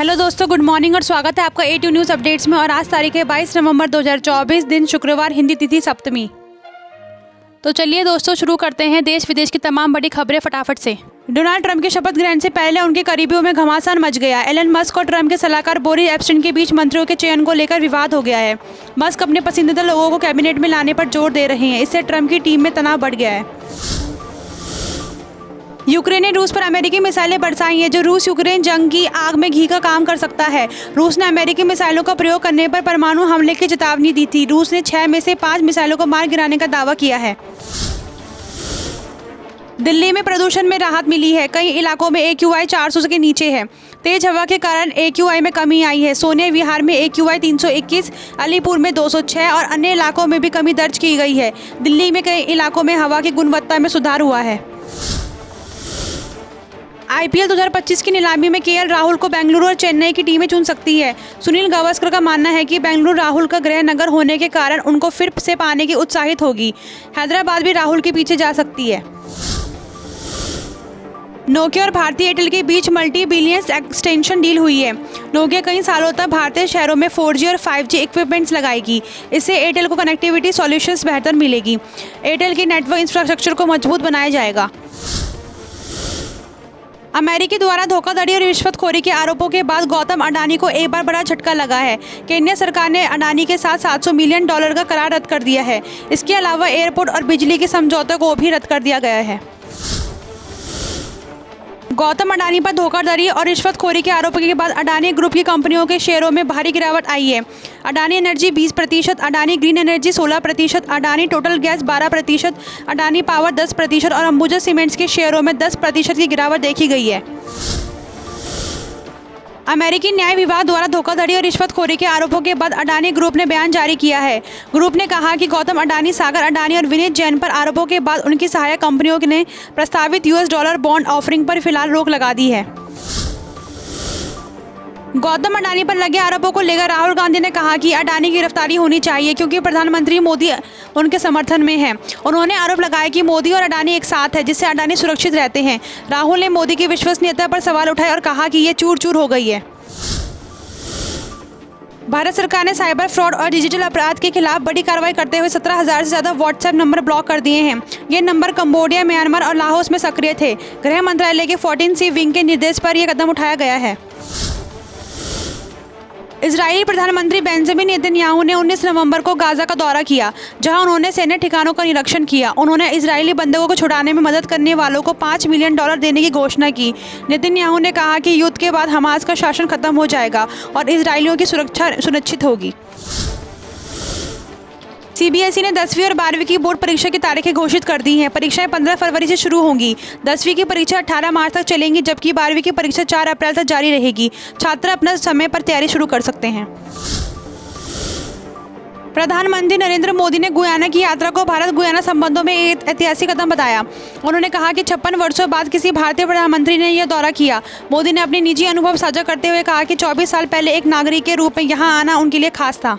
Hello दोस्तों, good morning और स्वागत है आपका A2 न्यूज़ अपडेट्स में। और आज तारीख है 22 नवंबर 2024, दिन शुक्रवार, हिंदी तिथि सप्तमी। तो चलिए दोस्तों, शुरू करते हैं देश विदेश की तमाम बड़ी खबरें फटाफट से। डोनाल्ड ट्रंप के शपथ ग्रहण से पहले उनके करीबियों में घमासान मच गया। एलन मस्क और ट्रंप के सलाहकार बोरिस एप्स्टाइन के बीच मंत्रियों के चयन को लेकर विवाद हो गया है। मस्क अपने पसंदीदा लोगों को कैबिनेट में लाने पर जोर दे रहे हैं। इससे ट्रंप की टीम में तनाव बढ़ गया है। यूक्रेन ने रूस पर अमेरिकी मिसाइलें बरसाई हैं, जो रूस यूक्रेन जंग की आग में घी का काम कर सकता है। रूस ने अमेरिकी मिसाइलों का प्रयोग करने पर परमाणु हमले की चेतावनी दी थी। रूस ने 6 में से 5 मिसाइलों को मार गिराने का दावा किया है। दिल्ली में प्रदूषण में राहत मिली है। कई इलाकों में AQI 400 के नीचे है। तेज हवा के कारण AQI में कमी आई है। सोने विहार में AQI 321, अलीपुर में 206 और अन्य इलाकों में भी कमी दर्ज की गई है। दिल्ली में कई इलाकों में हवा की गुणवत्ता में सुधार हुआ है। IPL 2025 की नीलामी में KL राहुल को बेंगलुरु और चेन्नई की टीमें चुन सकती है। सुनील गावस्कर का मानना है कि बेंगलुरु राहुल का गृह नगर होने के कारण उनको फिर से पाने की उत्साहित होगी। हैदराबाद भी राहुल के पीछे जा सकती है। नोकिया और भारतीय एयरटेल के बीच मल्टी बिलियंस एक्सटेंशन डील हुई है। नोकिया कई सालों तक भारतीय शहरों में 4G और 5G इक्विपमेंट्स लगाएगी। इससे एयरटेल को कनेक्टिविटी सॉल्यूशंस बेहतर मिलेगी। एयरटेल की नेटवर्क इंफ्रास्ट्रक्चर को मजबूत बनाया जाएगा। अमेरिकी द्वारा धोखाधड़ी और रिश्वतखोरी के आरोपों के बाद गौतम अडानी को एक बार बड़ा झटका लगा है। केन्या सरकार ने अडानी के साथ $700 मिलियन का करार रद्द कर दिया है। इसके अलावा एयरपोर्ट और बिजली के समझौते को भी रद्द कर दिया गया है। गौतम अडानी पर धोखाधड़ी और रिश्वतखोरी के आरोपों के बाद अडानी ग्रुप की कंपनियों के शेयरों में भारी गिरावट आई है। Adani energy 20%, Adani green energy 16%, Adani total gas 12%, Adani power 10% और अंबुजा सीमेंट्स के शेयरों में 10% की गिरावट देखी गई है। अमेरिकी न्याय विभाग द्वारा धोखाधड़ी और रिश्वतखोरी के आरोपों के बाद अडानी ग्रुप ने बयान जारी किया है। ग्रुप ने कहा कि गौतम अडानी, सागर अडानी और विनीत जैन पर आरोपों के बाद उनकी सहायक कंपनियों ने प्रस्तावित $US बॉन्ड ऑफरिंग पर फिलहाल रोक लगा दी है। गौतम अडानी पर लगे आरोपों को लेकर राहुल गांधी ने कहा कि अडानी की गिरफ्तारी होनी चाहिए, क्योंकि प्रधानमंत्री मोदी उनके समर्थन में हैं। उन्होंने आरोप लगाया कि मोदी और अडानी एक साथ है, जिससे अडानी सुरक्षित रहते हैं। राहुल ने मोदी की विश्वसनीयता पर सवाल उठाए और कहा कि ये चूर चूर हो गई है। भारत सरकार ने साइबर फ्रॉड और डिजिटल अपराध के खिलाफ बड़ी कार्रवाई करते हुए 17,000 से ज़्यादा व्हाट्सएप नंबर ब्लॉक कर दिए हैं। ये नंबर कंबोडिया, म्यांमार और लाहौस में सक्रिय थे। गृह मंत्रालय के 14C विंग के निर्देश पर यह कदम उठाया गया है। इजरायली प्रधानमंत्री बेंजामिन नेतन्याहू ने 19 नवंबर को गाजा का दौरा किया, जहां उन्होंने सैन्य ठिकानों का निरीक्षण किया। उन्होंने इजरायली बंधकों को छुड़ाने में मदद करने वालों को $5 मिलियन देने की घोषणा की। नेतन्याहू ने कहा कि युद्ध के बाद हमास का शासन खत्म हो जाएगा और इजरायलियों की सुरक्षा सुनिश्चित होगी। CBSE ने 10वीं और 12वीं की बोर्ड परीक्षा की तारीखें घोषित कर दी हैं। परीक्षाएं 15 फरवरी से शुरू होंगी। 10वीं की परीक्षा 18 मार्च तक चलेंगी, जबकि 12वीं की परीक्षा 4 अप्रैल तक जारी रहेगी। छात्र अपना समय पर तैयारी शुरू कर सकते हैं। प्रधानमंत्री नरेंद्र मोदी ने गुयाना की यात्रा को भारत गुयाना संबंधों में एक ऐतिहासिक कदम बताया। उन्होंने कहा कि 56 वर्षों बाद किसी भारतीय प्रधानमंत्री ने यह दौरा किया। मोदी ने अपने निजी अनुभव साझा करते हुए कहा कि 24 साल पहले एक नागरिक के रूप में यहाँ आना उनके लिए खास था।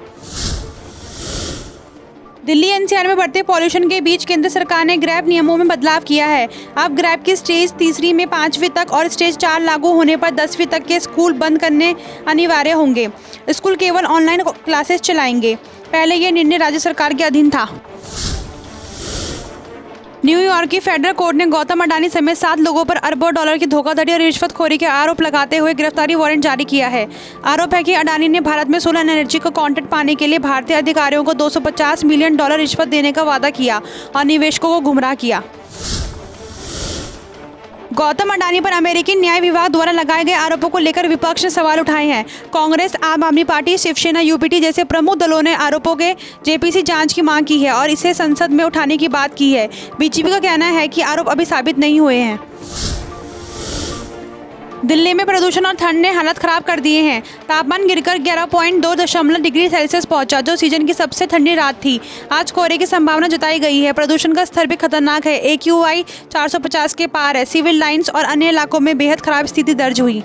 दिल्ली NCR में बढ़ते पॉल्यूशन के बीच केंद्र सरकार ने ग्रैब नियमों में बदलाव किया है। अब ग्रैब की स्टेज 3 में 5वीं तक और स्टेज 4 लागू होने पर 10वीं तक के स्कूल बंद करने अनिवार्य होंगे। स्कूल केवल ऑनलाइन क्लासेस चलाएंगे। पहले यह निर्णय राज्य सरकार के अधीन था। न्यूयॉर्क की फेडरल कोर्ट ने गौतम अडानी समेत 7 लोगों पर अरबों डॉलर की धोखाधड़ी और रिश्वतखोरी के आरोप लगाते हुए गिरफ्तारी वारंट जारी किया है। आरोप है कि अडानी ने भारत में सोलर एनर्जी का कॉन्ट्रैक्ट पाने के लिए भारतीय अधिकारियों को $250 मिलियन रिश्वत देने का वादा किया और निवेशकों को गुमराह किया। गौतम अडानी पर अमेरिकी न्याय विभाग द्वारा लगाए गए आरोपों को लेकर विपक्ष ने सवाल उठाए हैं। कांग्रेस, आम आदमी पार्टी, शिवसेना, UPT जैसे प्रमुख दलों ने आरोपों के JPC जांच की मांग की है और इसे संसद में उठाने की बात की है। BJP का कहना है कि आरोप अभी साबित नहीं हुए हैं। दिल्ली में प्रदूषण और ठंड ने हालत खराब कर दिए हैं। तापमान गिरकर 11.2 डिग्री सेल्सियस पहुंचा, जो सीजन की सबसे ठंडी रात थी। आज कोहरे की संभावना जताई गई है। प्रदूषण का स्तर भी खतरनाक है। AQI 450 के पार है। सिविल लाइंस और अन्य इलाकों में बेहद खराब स्थिति दर्ज हुई।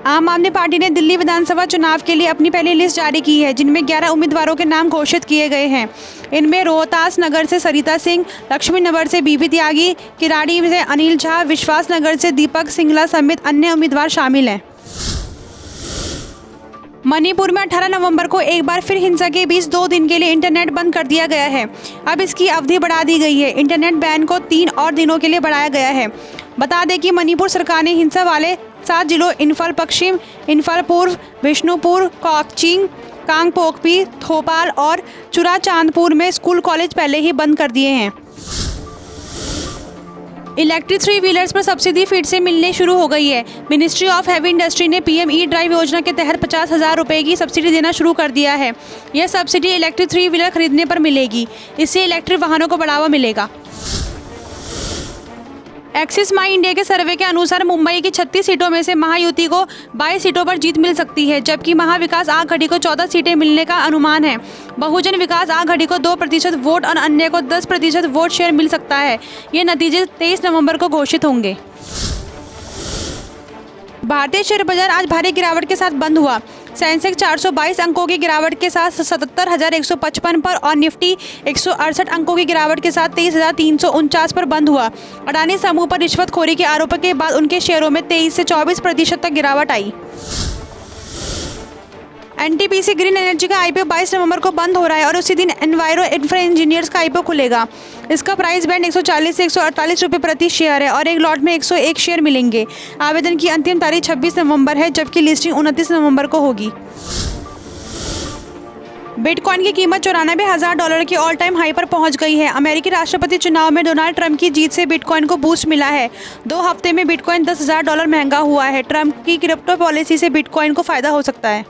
आम आदमी पार्टी ने दिल्ली विधानसभा चुनाव के लिए अपनी पहली लिस्ट जारी की है, जिनमें 11 उम्मीदवारों के नाम घोषित किए गए हैं। इनमें रोहतास नगर से सरिता सिंह, लक्ष्मी नगर से बीबी त्यागी, किराड़ी से अनिल झा, विश्वास नगर से दीपक सिंगला समेत अन्य उम्मीदवार शामिल हैं। मणिपुर में 18 नवंबर को एक बार फिर हिंसा के बीच 2 दिन के लिए इंटरनेट बंद कर दिया गया है। अब इसकी अवधि बढ़ा दी गई है। इंटरनेट बैन को 3 और दिनों के लिए बढ़ाया गया है। बता दें कि मणिपुर सरकार ने हिंसा वाले 7 जिलों इम्फाल पश्चिम, इम्फाल पूर्व, बिष्णुपुर, काकचिंग, कांगपोकपी, थोपाल और चुराचांदपुर में स्कूल कॉलेज पहले ही बंद कर दिए हैं। इलेक्ट्रिक 3 व्हीलर्स पर सब्सिडी फिर से मिलने शुरू हो गई है। मिनिस्ट्री ऑफ हैवी इंडस्ट्री ने पीएम ई ड्राइव योजना के तहत 50,000 रुपये की सब्सिडी देना शुरू कर दिया है। यह सब्सिडी इलेक्ट्रिक 3 व्हीलर खरीदने पर मिलेगी। इससे इलेक्ट्रिक वाहनों को बढ़ावा मिलेगा। एक्सिस माई इंडिया के सर्वे के अनुसार मुंबई की 36 सीटों में से महायुति को 22 सीटों पर जीत मिल सकती है, जबकि महाविकास आघाड़ी को 14 सीटें मिलने का अनुमान है। बहुजन विकास आघाड़ी को 2% वोट और अन्य को 10% वोट शेयर मिल सकता है। ये नतीजे 23 नवंबर को घोषित होंगे। भारतीय शेयर बाजार आज भारी गिरावट के साथ बंद हुआ। सेंसेक्स 422 अंकों की गिरावट के साथ 77,155 पर और निफ्टी 168 अंकों की गिरावट के साथ 23,349 पर बंद हुआ। अडानी समूह पर रिश्वतखोरी के आरोपों के बाद उनके शेयरों में 23 से 24% तक गिरावट आई। एनटीपीसी ग्रीन एनर्जी का आईपीओ 22 नवंबर को बंद हो रहा है और उसी दिन एनवायरो इंफ्रा इंजीनियर्स का आईपीओ खुलेगा। इसका प्राइस बैंड 140 से 148 रुपये प्रति शेयर है और एक लॉट में 101 शेयर मिलेंगे। आवेदन की अंतिम तारीख 26 नवंबर है, जबकि लिस्टिंग 29 नवंबर को होगी। बिटकॉइन की कीमत $94,000 के ऑल टाइम हाई पर पहुंच गई है। अमेरिकी राष्ट्रपति चुनाव में डोनाल्ड ट्रंप की जीत से बिटकॉइन को बूस्ट मिला है। 2 हफ्ते में बिटकॉइन $10,000 महंगा हुआ है। ट्रंप की क्रिप्टो पॉलिसी से बिटकॉइन को फायदा हो सकता है।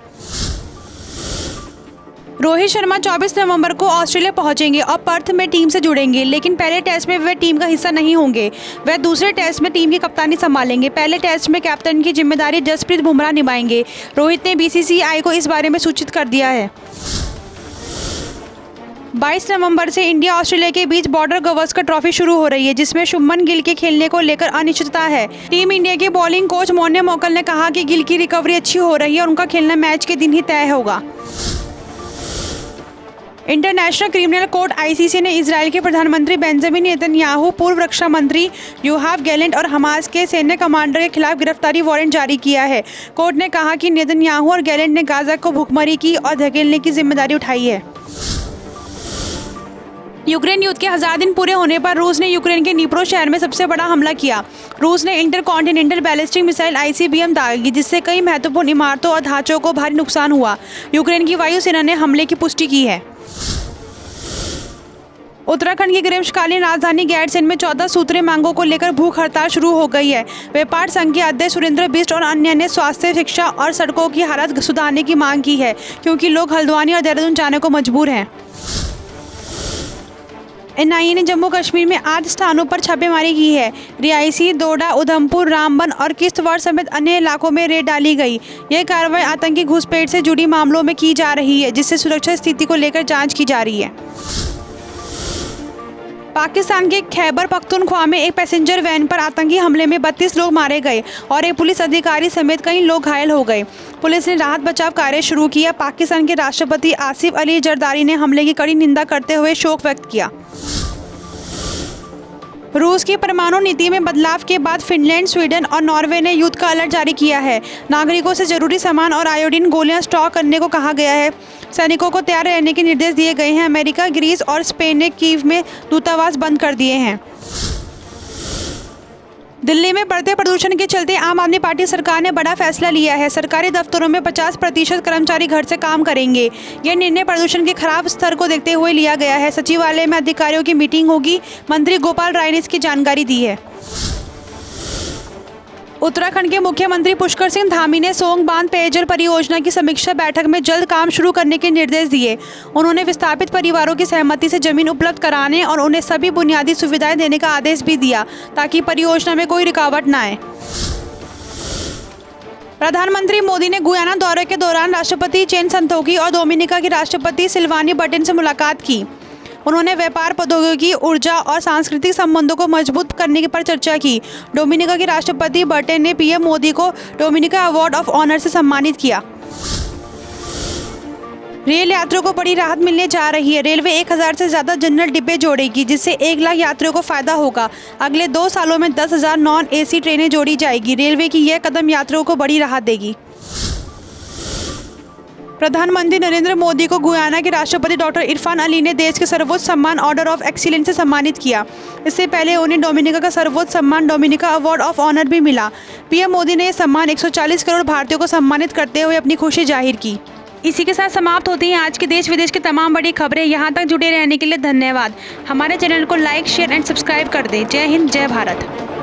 रोहित शर्मा 24 नवंबर को ऑस्ट्रेलिया पहुंचेंगे और पर्थ में टीम से जुड़ेंगे, लेकिन पहले टेस्ट में वे टीम का हिस्सा नहीं होंगे। वे दूसरे टेस्ट में टीम की कप्तानी संभालेंगे। पहले टेस्ट में कैप्टन की जिम्मेदारी जसप्रीत बुमराह निभाएंगे। रोहित ने बीसीसीआई को इस बारे में सूचित कर दिया है। 22 नवंबर से इंडिया ऑस्ट्रेलिया के बीच बॉर्डर गावस्कर ट्रॉफी शुरू हो रही है, जिसमें शुभमन गिल के खेलने को लेकर अनिश्चितता है। टीम इंडिया के बॉलिंग कोच मोन्ने मोकल ने कहा कि गिल की रिकवरी अच्छी हो रही है और उनका खेलना मैच के दिन ही तय होगा। इंटरनेशनल क्रिमिनल कोर्ट आईसीसी ने इजराइल के प्रधानमंत्री बेंजामिन नेतन्याहू, पूर्व रक्षा मंत्री योआव गैलेंट और हमास के सैन्य कमांडर के खिलाफ गिरफ्तारी वारंट जारी किया है। कोर्ट ने कहा कि नेतन्याहू और गैलेंट ने गाजा को भूखमरी की और धकेलने की जिम्मेदारी उठाई है। यूक्रेन युद्ध के 1000 दिन पूरे होने पर रूस ने यूक्रेन के निप्रो शहर में सबसे बड़ा हमला किया। रूस ने इंटरकॉन्टिनेंटल बैलिस्टिक मिसाइल ICBM दागी, जिससे कई महत्वपूर्ण इमारतों और ढांचों को भारी नुकसान हुआ। यूक्रेन की वायुसेना ने हमले की पुष्टि की है। उत्तराखंड की ग्रीष्मकालीन राजधानी गैरसैंण में 14 सूत्रीय मांगों को लेकर भूख हड़ताल शुरू हो गई है। व्यापार संघ के अध्यक्ष सुरेंद्र बिष्ट और अन्य ने स्वास्थ्य, शिक्षा और सड़कों की हालत सुधारने की मांग की है, क्योंकि लोग हल्द्वानी और देहरादून जाने को मजबूर हैं। एनआईए ने जम्मू कश्मीर में 8 स्थानों पर छापेमारी की है। रियासी, डोडा, उधमपुर, रामबन और किश्तवाड़ समेत अन्य इलाकों में रेड डाली गई। यह कार्रवाई आतंकी घुसपैठ से जुड़ी मामलों में की जा रही है, जिससे सुरक्षा स्थिति को लेकर जांच की जा रही है। पाकिस्तान के खैबर पख्तूनख्वा में एक पैसेंजर वैन पर आतंकी हमले में 32 लोग मारे गए और एक पुलिस अधिकारी समेत कई लोग घायल हो गए। पुलिस ने राहत बचाव कार्य शुरू किया। पाकिस्तान के राष्ट्रपति आसिफ अली जरदारी ने हमले की कड़ी निंदा करते हुए शोक व्यक्त किया। रूस की परमाणु नीति में बदलाव के बाद फिनलैंड, स्वीडन और नॉर्वे ने युद्ध का अलर्ट जारी किया है। नागरिकों से जरूरी सामान और आयोडीन गोलियां स्टॉक करने को कहा गया है। सैनिकों को तैयार रहने के निर्देश दिए गए हैं। अमेरिका, ग्रीस और स्पेन ने कीव में दूतावास बंद कर दिए हैं। दिल्ली में बढ़ते प्रदूषण के चलते आम आदमी पार्टी सरकार ने बड़ा फैसला लिया है। सरकारी दफ्तरों में 50% कर्मचारी घर से काम करेंगे। यह निर्णय प्रदूषण के खराब स्तर को देखते हुए लिया गया है। सचिवालय में अधिकारियों की मीटिंग होगी। मंत्री गोपाल राय ने इसकी जानकारी दी है। उत्तराखंड के मुख्यमंत्री पुष्कर सिंह धामी ने सोंग बांध पेयजल परियोजना की समीक्षा बैठक में जल्द काम शुरू करने के निर्देश दिए। उन्होंने विस्थापित परिवारों की सहमति से जमीन उपलब्ध कराने और उन्हें सभी बुनियादी सुविधाएं देने का आदेश भी दिया, ताकि परियोजना में कोई रुकावट न आए। प्रधानमंत्री मोदी ने गुयाना दौरे के दौरान राष्ट्रपति चेन संतोखी और डोमिनिका की राष्ट्रपति सिल्वानी बर्टेन से मुलाकात की। उन्होंने व्यापार, प्रौद्योगिकी, ऊर्जा और सांस्कृतिक संबंधों को मजबूत करने पर चर्चा की। डोमिनिका के राष्ट्रपति बर्टेन ने पीएम मोदी को डोमिनिका अवार्ड ऑफ ऑनर से सम्मानित किया। रेल यात्रियों को बड़ी राहत मिलने जा रही है। रेलवे 1000 से ज़्यादा जनरल डिब्बे जोड़ेगी, जिससे 1 लाख यात्रियों को फायदा होगा। अगले 2 सालों में 10,000 नॉन एसी ट्रेनें जोड़ी जाएगी। रेलवे की यह कदम यात्रियों को बड़ी राहत देगी। प्रधानमंत्री नरेंद्र मोदी को गुयाना के राष्ट्रपति डॉक्टर इरफान अली ने देश के सर्वोच्च सम्मान ऑर्डर ऑफ एक्सीलेंस से सम्मानित किया। इससे पहले उन्हें डोमिनिका का सर्वोच्च सम्मान डोमिनिका अवार्ड ऑफ ऑनर भी मिला। पीएम मोदी ने यह सम्मान 140 करोड़ भारतीयों को सम्मानित करते हुए अपनी खुशी जाहिर की। इसी के साथ समाप्त होती हैं आज के देश विदेश की तमाम बड़ी खबरें। यहाँ तक जुड़े रहने के लिए धन्यवाद। हमारे चैनल को लाइक, शेयर एंड सब्सक्राइब कर दें। जय हिंद, जय भारत।